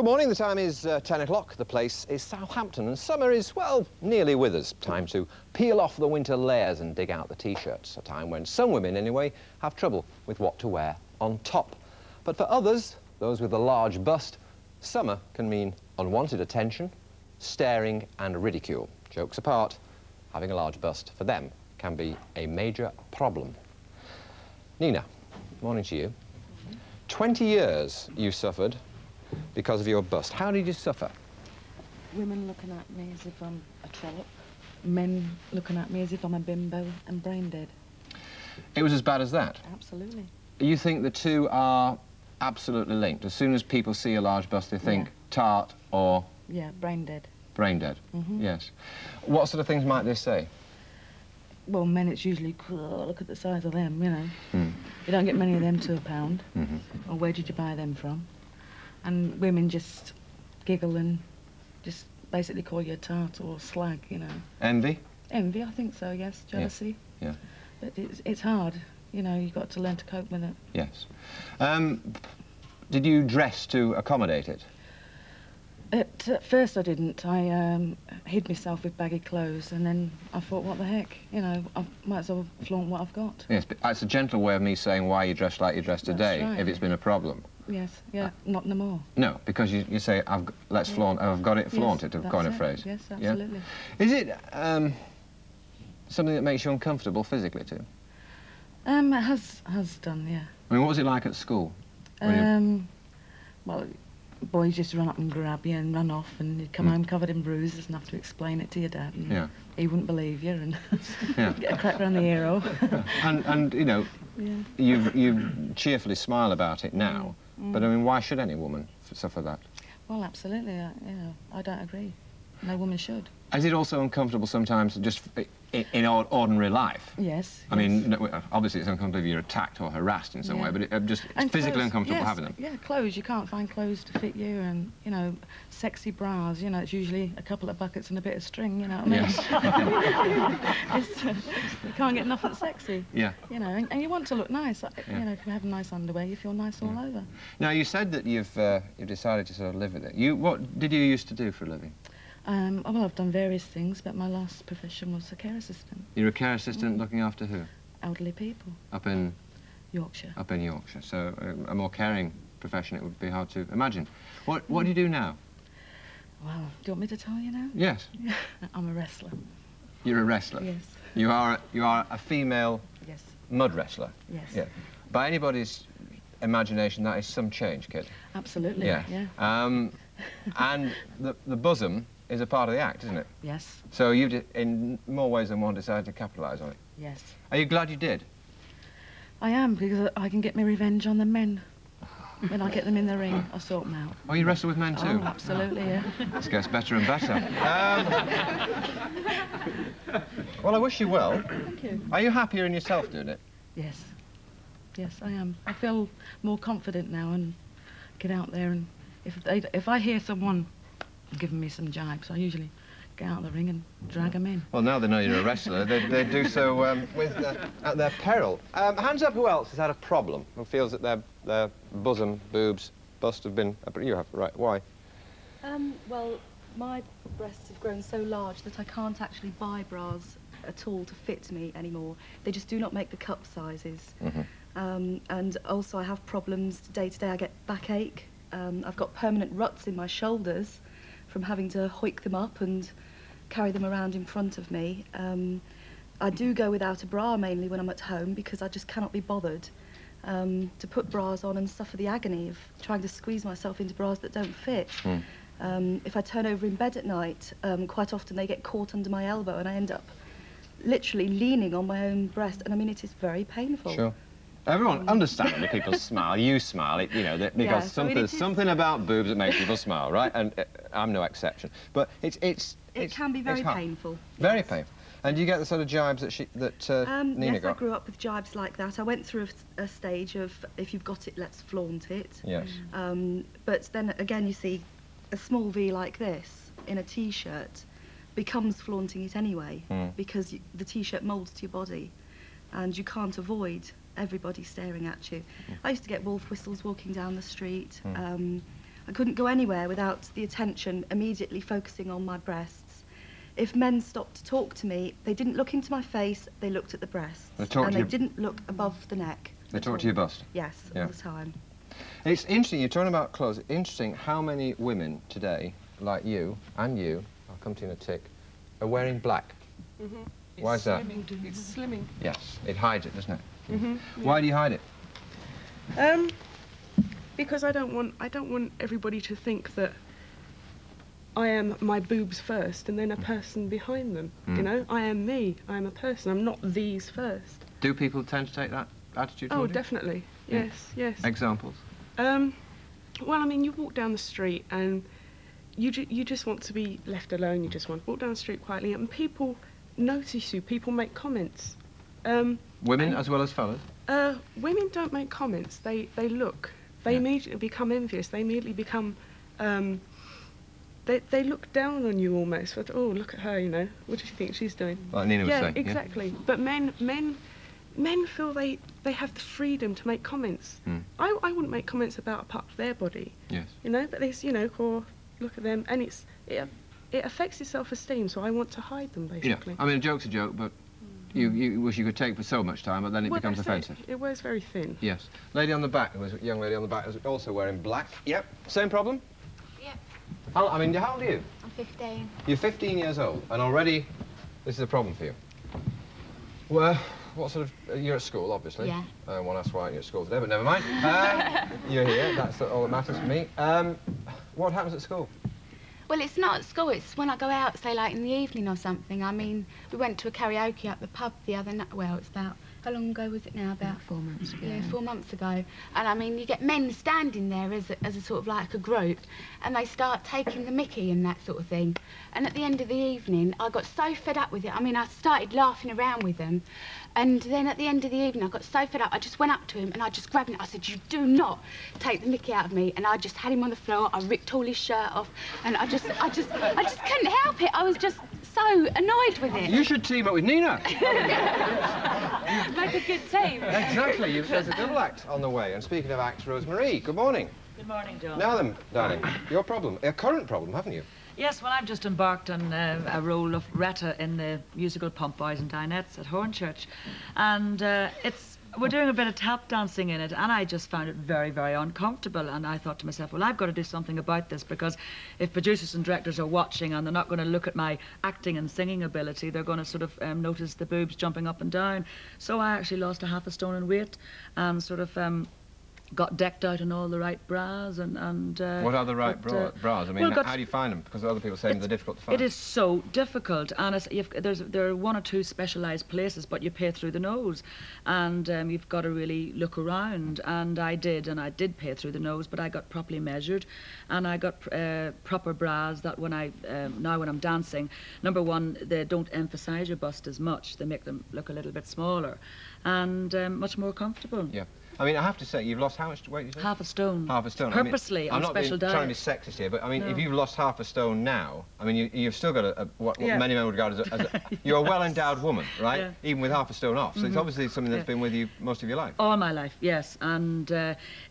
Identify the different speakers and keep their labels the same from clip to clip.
Speaker 1: Good morning, the time is 10 o'clock. The place is Southampton and summer is, well, nearly with us. Time to peel off the winter layers and dig out the t-shirts. A time when some women, anyway, have trouble with what to wear on top. But for others, those with a large bust, summer can mean unwanted attention, staring and ridicule. Jokes apart, having a large bust for them can be a major problem. Nina, morning to you. 20 years you suffered because of your bust. How did you suffer?
Speaker 2: Women looking at me as if I'm a trollop. Men looking at me as if I'm a bimbo and brain dead.
Speaker 1: It was as bad as that?
Speaker 2: Absolutely.
Speaker 1: You think the two are absolutely linked? As soon as people see a large bust, they think tart or...
Speaker 2: Yeah, brain dead.
Speaker 1: Brain dead, yes. What sort of things might they say?
Speaker 2: Well, men, it's usually, look at the size of them, you know. You don't get many of them to a pound. Or where did you buy them from? And women just giggle and just basically call you a tart or slag, you know.
Speaker 1: Envy?
Speaker 2: Envy, I think so, yes. Jealousy.
Speaker 1: Yeah.
Speaker 2: But it's hard, you know, you've got to learn to cope with it.
Speaker 1: Yes. Did you dress to accommodate it?
Speaker 2: At first I didn't. I hid myself with baggy clothes, and then I thought, what the heck, you know, I might as well flaunt what I've got.
Speaker 1: Yes, but it's a gentle way of me saying why you dress like you dress today,
Speaker 2: right.
Speaker 1: if it's been a problem.
Speaker 2: Yes, yeah, not no more.
Speaker 1: No, because you say, let's flaunt, I've got it, flaunt it, to coin a phrase.
Speaker 2: Yes, absolutely.
Speaker 1: Yeah? Is it something that makes you uncomfortable physically too?
Speaker 2: It has done, yeah.
Speaker 1: I mean, what was it like at school?
Speaker 2: Well, boys just run up and grab you and run off, and you'd come home covered in bruises and have to explain it to your dad, and he wouldn't believe you, and get a crack around the ear hole.
Speaker 1: and you know, you cheerfully smile about it now, but I mean, why should any woman suffer that?
Speaker 2: Well, absolutely, you know, I don't agree. No woman should.
Speaker 1: Is it also uncomfortable sometimes just in ordinary life?
Speaker 2: Yes.
Speaker 1: I mean, obviously it's uncomfortable if you're attacked or harassed in some way, but it's physically uncomfortable having them.
Speaker 2: Yeah, clothes. You can't find clothes to fit you, and, you know, sexy bras, you know, it's usually a couple of buckets and a bit of string, you know what I mean?
Speaker 1: Yes.
Speaker 2: You can't get enough of sexy.
Speaker 1: Yeah.
Speaker 2: You know, and you want to look nice. You know, if you have nice underwear, you feel nice all over.
Speaker 1: Now, you said that you've decided to sort of live with it. What did you used to do for a living?
Speaker 2: Well, I've done various things, but my last profession was a care assistant.
Speaker 1: You're a care assistant looking after who?
Speaker 2: Elderly people.
Speaker 1: Up in?
Speaker 2: Yorkshire.
Speaker 1: Up in Yorkshire. So a more caring profession, it would be hard to imagine. What do you do now?
Speaker 2: Well, do you want me to tell you now?
Speaker 1: Yes.
Speaker 2: I'm a wrestler.
Speaker 1: You're a wrestler?
Speaker 2: Yes.
Speaker 1: You are a female mud wrestler?
Speaker 2: Yes.
Speaker 1: Yeah. By anybody's imagination, that is some change, kid.
Speaker 2: Absolutely,
Speaker 1: yeah. And the bosom is a part of the act, isn't it?
Speaker 2: Yes.
Speaker 1: So you've, in more ways than one, decided to capitalise on it?
Speaker 2: Yes.
Speaker 1: Are you glad you did?
Speaker 2: I am, because I can get my revenge on the men. When I get them in the ring, I sort them out.
Speaker 1: Oh, you wrestle with men too?
Speaker 2: Oh, absolutely, yeah.
Speaker 1: This gets better and better. Well, I wish you well.
Speaker 2: Thank you.
Speaker 1: Are you happier in yourself doing it?
Speaker 2: Yes. Yes, I am. I feel more confident now and get out there, and if I hear someone giving me some jibes, I usually get out of the ring and drag them in.
Speaker 1: Well, now they know you're a wrestler, they do so at their peril. Hands up who else has had a problem, who feels that their bosom, boobs, bust have been... You have, right, why?
Speaker 3: Well, my breasts have grown so large that I can't actually buy bras at all to fit me anymore. They just do not make the cup sizes. And also I have problems day to day. I get backache. I've got permanent ruts in my shoulders from having to hoik them up and carry them around in front of me. I do go without a bra mainly when I'm at home because I just cannot be bothered to put bras on and suffer the agony of trying to squeeze myself into bras that don't fit. If I turn over in bed at night, quite often they get caught under my elbow and I end up literally leaning on my own breast, and I mean, it is very painful.
Speaker 1: Sure. Everyone, understandably, people smile. You smile, you know, because something about boobs that makes people smile, right? And I'm no exception. But it
Speaker 3: can be very painful.
Speaker 1: Very painful. And do you get the sort of jibes that Nina
Speaker 3: yes,
Speaker 1: got?
Speaker 3: I grew up with jibes like that. I went through a stage of, if you've got it, let's flaunt it.
Speaker 1: Yes.
Speaker 3: But then again, you see, a small V like this in a T-shirt becomes flaunting it anyway, because the T-shirt moulds to your body, and you can't avoid everybody staring at you. I used to get wolf whistles walking down the street. I couldn't go anywhere without the attention immediately focusing on my breasts. If men stopped to talk to me, they didn't look into my face, they looked at the breasts. And they didn't look above the neck.
Speaker 1: They talked to your bust?
Speaker 3: Yes, all the time.
Speaker 1: It's interesting, you're talking about clothes, interesting how many women today, like you, and you, I'll come to you in a tick, are wearing black.
Speaker 4: Mm-hmm.
Speaker 1: Why is that?
Speaker 4: It's slimming.
Speaker 1: Yes, it hides it, doesn't it?
Speaker 4: Mm-hmm.
Speaker 1: Why do you hide it?
Speaker 4: Because I don't want everybody to think that I am my boobs first and then a person behind them. You know, I am me. I am a person. I'm not these first.
Speaker 1: Do people tend to take that attitude toward you?
Speaker 4: Definitely. Yes, yes.
Speaker 1: Examples?
Speaker 4: Well, I mean, you walk down the street and you just want to be left alone. You just want to walk down the street quietly, and people notice you. People make comments.
Speaker 1: Women as well as fellas?
Speaker 4: Women don't make comments. They look. They immediately become envious. They immediately become. They look down on you almost. But, oh, look at her. You know, what does she think she's doing?
Speaker 1: Like Nina was saying.
Speaker 4: Yeah, exactly. But men feel they have the freedom to make comments. I wouldn't make comments about a part of their body.
Speaker 1: Yes.
Speaker 4: You know, but there's, you know, or look at them, and it affects your self-esteem. So I want to hide them, basically.
Speaker 1: Yeah. I mean, a joke's a joke, but you wish you could take for so much time, but then it becomes offensive.
Speaker 4: It wears very thin.
Speaker 1: Yes. Lady on the back, who was a young lady on the back, was also wearing black. Yep. Same problem?
Speaker 5: Yep.
Speaker 1: How old are you?
Speaker 5: I'm 15.
Speaker 1: You're 15 years old, and already this is a problem for you. Well, what sort of... you're at school, obviously.
Speaker 5: Yeah.
Speaker 1: One asks why you're at school today, but never mind. You're here, that's all that matters for me. What happens at school?
Speaker 5: Well, it's not at school, it's when I go out, say, like in the evening or something. I mean, we went to a karaoke at the pub the other night. Well, it's about... how long ago was it now? About
Speaker 2: 4 months ago.
Speaker 5: Yeah, 4 months ago. And I mean, you get men standing there as a sort of like a group, and they start taking the mickey and that sort of thing. And at the end of the evening, I got so fed up with it. I mean, I started laughing around with them. And then at the end of the evening, I got so fed up, I just went up to him and I just grabbed him. I said, you do not take the mickey out of me. And I just had him on the floor. I ripped all his shirt off. And I just couldn't help it. I was just so annoyed with it.
Speaker 1: You should team up with Nina.
Speaker 5: Make a good team.
Speaker 1: Exactly. There's a double act on the way. And speaking of acts, Rosemarie, good morning.
Speaker 6: Good morning, John.
Speaker 1: Now then, darling, your problem, a current problem, haven't you?
Speaker 6: Yes, well, I've just embarked on a role of Retta in the musical Pump Boys and Dinettes at Hornchurch. And we're doing a bit of tap dancing in it, and I just found it very, very uncomfortable. And I thought to myself, well, I've got to do something about this, because if producers and directors are watching and they're not going to look at my acting and singing ability, they're going to sort of notice the boobs jumping up and down. So I actually lost a half a stone in weight and sort of... got decked out in all the right bras and
Speaker 1: what are the right bras? I mean, how do you find them? Because other people say they're difficult to find.
Speaker 6: It is so difficult, and there are 1 or 2 specialised places, but you pay through the nose, and you've got to really look around. And I did pay through the nose, but I got properly measured, and I got proper bras that when now when I'm dancing, number one, they don't emphasise your bust as much. They make them look a little bit smaller, and much more comfortable.
Speaker 1: Yeah. I mean, I have to say, you've lost how much weight, you say?
Speaker 6: Half a stone.
Speaker 1: Half a stone.
Speaker 6: Purposely,
Speaker 1: I mean,
Speaker 6: on special diet.
Speaker 1: I'm not trying to be sexist here, but I mean, if you've lost half a stone now, I mean, you've still got what many men would regard as a you're a well-endowed woman, right? Yeah. Even with half a stone off. So it's obviously something that's been with you most of your life.
Speaker 6: All my life, yes. And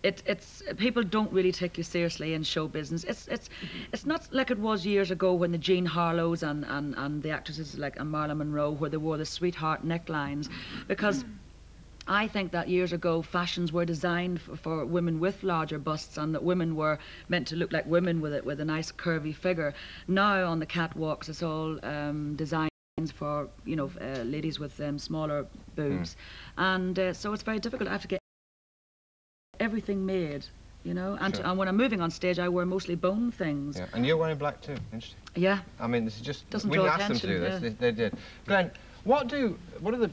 Speaker 6: it's people don't really take you seriously in show business. It's not like it was years ago when the Jean Harlows and the actresses like Marilyn Monroe, where they wore the sweetheart necklines, because I think that years ago fashions were designed for women with larger busts, and that women were meant to look like women with a nice curvy figure. Now on the catwalks it's all designed for, you know, ladies with smaller boobs, and so it's very difficult. I have to get everything made, you know, and, and when I'm moving on stage I wear mostly bone things.
Speaker 1: Yeah, and you're wearing black too. Interesting.
Speaker 6: Yeah.
Speaker 1: I mean, this is just...
Speaker 6: Doesn't
Speaker 1: we
Speaker 6: draw
Speaker 1: didn't ask them to do this. They did. Glenn, what are the